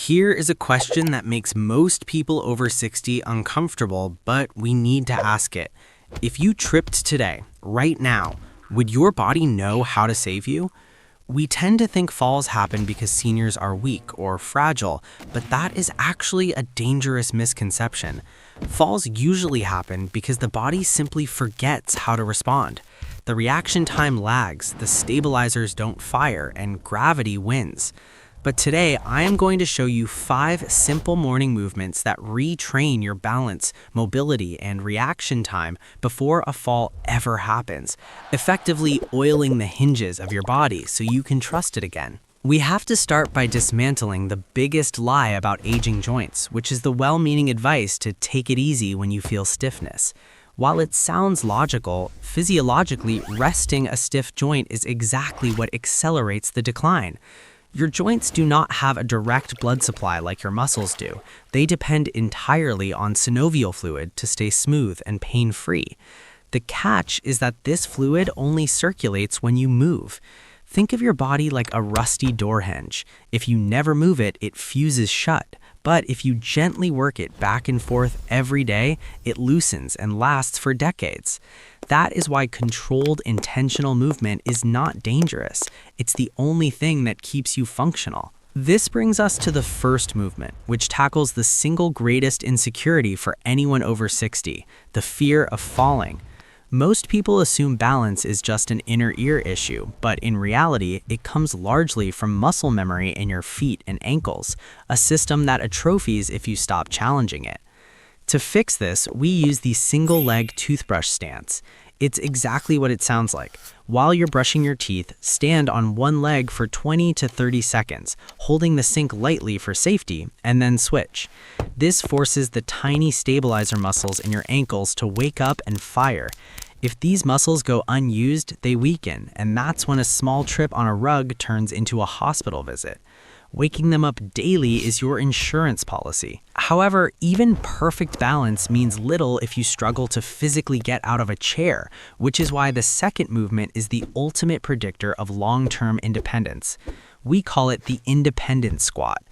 Here is a question that makes most people over 60 uncomfortable, but we need to ask it. If you tripped today, right now, would your body know how to save you? We tend to think falls happen because seniors are weak or fragile, but that is actually a dangerous misconception. Falls usually happen because the body simply forgets how to respond. The reaction time lags, the stabilizers don't fire, and gravity wins. But today, I am going to show you 5 simple morning movements that retrain your balance, mobility, and reaction time before a fall ever happens, effectively oiling the hinges of your body so you can trust it again. We have to start by dismantling the biggest lie about aging joints, which is the well-meaning advice to take it easy when you feel stiffness. While it sounds logical, physiologically, resting a stiff joint is exactly what accelerates the decline. Your joints do not have a direct blood supply like your muscles do. They depend entirely on synovial fluid to stay smooth and pain-free. The catch is that this fluid only circulates when you move. Think of your body like a rusty door hinge. If you never move it, it fuses shut. But if you gently work it back and forth every day, it loosens and lasts for decades. That is why controlled, intentional movement is not dangerous. It's the only thing that keeps you functional. This brings us to the first movement, which tackles the single greatest insecurity for anyone over 60, the fear of falling. Most people assume balance is just an inner ear issue, but in reality, it comes largely from muscle memory in your feet and ankles, a system that atrophies if you stop challenging it. To fix this, we use the single-leg toothbrush stance. It's exactly what it sounds like. While you're brushing your teeth, stand on one leg for 20 to 30 seconds, holding the sink lightly for safety, and then switch. This forces the tiny stabilizer muscles in your ankles to wake up and fire. If these muscles go unused, they weaken, and that's when a small trip on a rug turns into a hospital visit. Waking them up daily is your insurance policy. However, even perfect balance means little if you struggle to physically get out of a chair, which is why the second movement is the ultimate predictor of long-term independence. We call it the independent squat.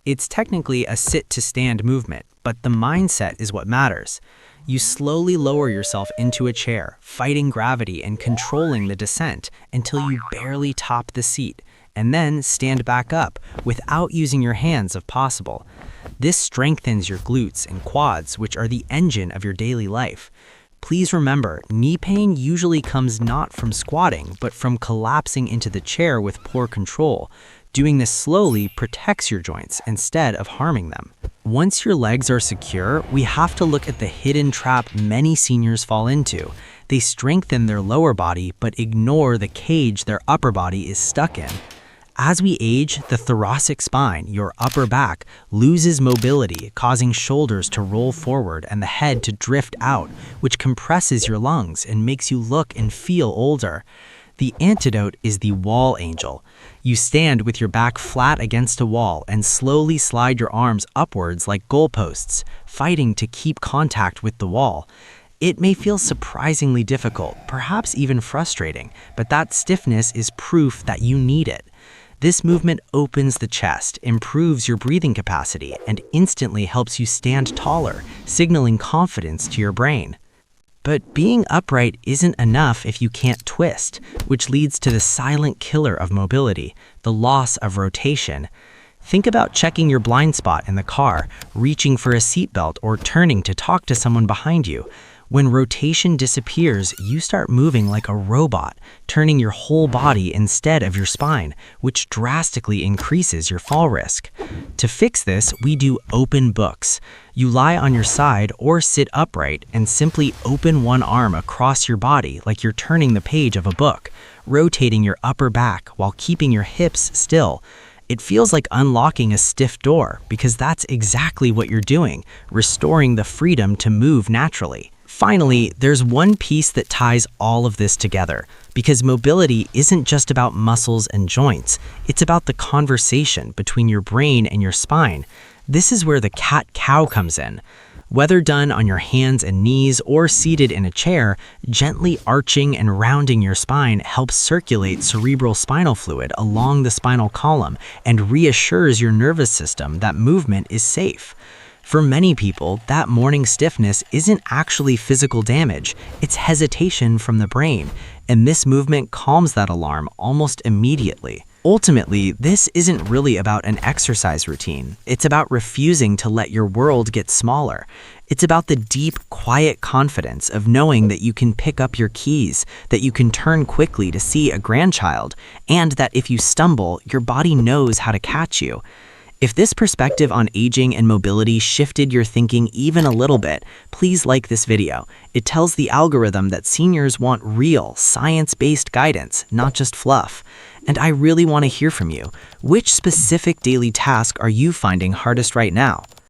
It's technically a sit-to-stand movement, but the mindset is what matters. You slowly lower yourself into a chair, fighting gravity and controlling the descent until you barely top the seat, and then stand back up without using your hands if possible. This strengthens your glutes and quads, which are the engine of your daily life. Please remember, knee pain usually comes not from squatting, but from collapsing into the chair with poor control. Doing this slowly protects your joints instead of harming them. Once your legs are secure, we have to look at the hidden trap many seniors fall into. They strengthen their lower body but ignore the cage their upper body is stuck in. As we age, the thoracic spine, your upper back, loses mobility, causing shoulders to roll forward and the head to drift out, which compresses your lungs and makes you look and feel older. The antidote is the wall angel. You stand with your back flat against a wall and slowly slide your arms upwards like goalposts, fighting to keep contact with the wall. It may feel surprisingly difficult, perhaps even frustrating, but that stiffness is proof that you need it. This movement opens the chest, improves your breathing capacity, and instantly helps you stand taller, signaling confidence to your brain. But being upright isn't enough if you can't twist, which leads to the silent killer of mobility, the loss of rotation. Think about checking your blind spot in the car, reaching for a seatbelt, or turning to talk to someone behind you. When rotation disappears, you start moving like a robot, turning your whole body instead of your spine, which drastically increases your fall risk. To fix this, we do open books. You lie on your side or sit upright and simply open one arm across your body like you're turning the page of a book, rotating your upper back while keeping your hips still. It feels like unlocking a stiff door because that's exactly what you're doing, restoring the freedom to move naturally. Finally, there's one piece that ties all of this together, because mobility isn't just about muscles and joints, it's about the conversation between your brain and your spine. This is where the cat-cow comes in. Whether done on your hands and knees or seated in a chair, gently arching and rounding your spine helps circulate cerebral spinal fluid along the spinal column and reassures your nervous system that movement is safe. For many people, that morning stiffness isn't actually physical damage, it's hesitation from the brain, and this movement calms that alarm almost immediately. Ultimately, this isn't really about an exercise routine. It's about refusing to let your world get smaller. It's about the deep, quiet confidence of knowing that you can pick up your keys, that you can turn quickly to see a grandchild, and that if you stumble, your body knows how to catch you. If this perspective on aging and mobility shifted your thinking even a little bit, please like this video. It tells the algorithm that seniors want real, science-based guidance, not just fluff. And I really want to hear from you. Which specific daily task are you finding hardest right now?